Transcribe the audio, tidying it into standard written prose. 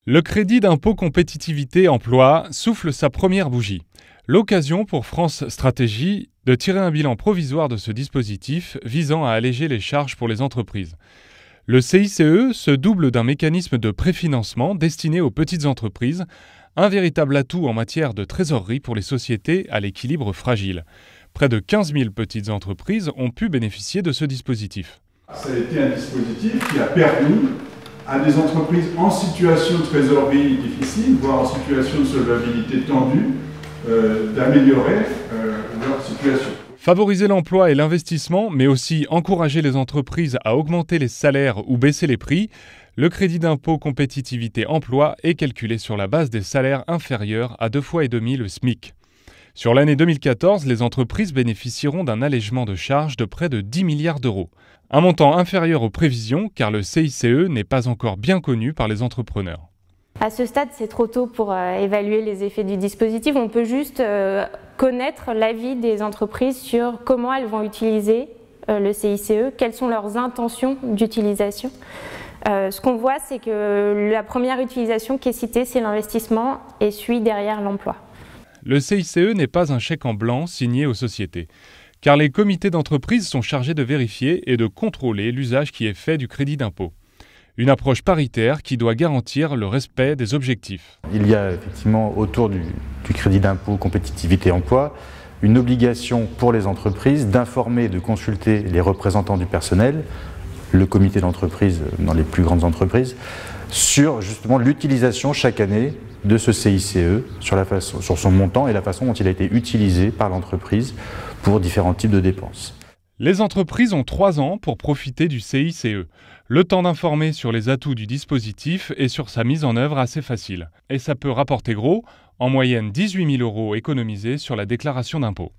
Le crédit d'impôt compétitivité emploi souffle sa première bougie. L'occasion pour France Stratégie de tirer un bilan provisoire de ce dispositif visant à alléger les charges pour les entreprises. Le CICE se double d'un mécanisme de préfinancement destiné aux petites entreprises, un véritable atout en matière de trésorerie pour les sociétés à l'équilibre fragile. Près de 15 000 petites entreprises ont pu bénéficier de ce dispositif. Ça a été un dispositif qui a permis à des entreprises en situation de trésorerie difficile, voire en situation de solvabilité tendue, d'améliorer leur situation. Favoriser l'emploi et l'investissement, mais aussi encourager les entreprises à augmenter les salaires ou baisser les prix, le crédit d'impôt compétitivité emploi est calculé sur la base des salaires inférieurs à 2,5 fois le SMIC. Sur l'année 2014, les entreprises bénéficieront d'un allègement de charges de près de 10 milliards d'euros. Un montant inférieur aux prévisions car le CICE n'est pas encore bien connu par les entrepreneurs. À ce stade, c'est trop tôt pour évaluer les effets du dispositif. On peut juste connaître l'avis des entreprises sur comment elles vont utiliser le CICE, quelles sont leurs intentions d'utilisation. Ce qu'on voit, c'est que la première utilisation qui est citée, c'est l'investissement et suit derrière l'emploi. Le CICE n'est pas un chèque en blanc signé aux sociétés, car les comités d'entreprise sont chargés de vérifier et de contrôler l'usage qui est fait du crédit d'impôt. Une approche paritaire qui doit garantir le respect des objectifs. Il y a effectivement autour du crédit d'impôt compétitivité emploi une obligation pour les entreprises d'informer et de consulter les représentants du personnel, le comité d'entreprise dans les plus grandes entreprises, sur justement l'utilisation chaque année de ce CICE, sur son montant et la façon dont il a été utilisé par l'entreprise pour différents types de dépenses. Les entreprises ont 3 ans pour profiter du CICE. Le temps d'informer sur les atouts du dispositif et sur sa mise en œuvre assez facile. Et ça peut rapporter gros, en moyenne 18 000 € économisés sur la déclaration d'impôt.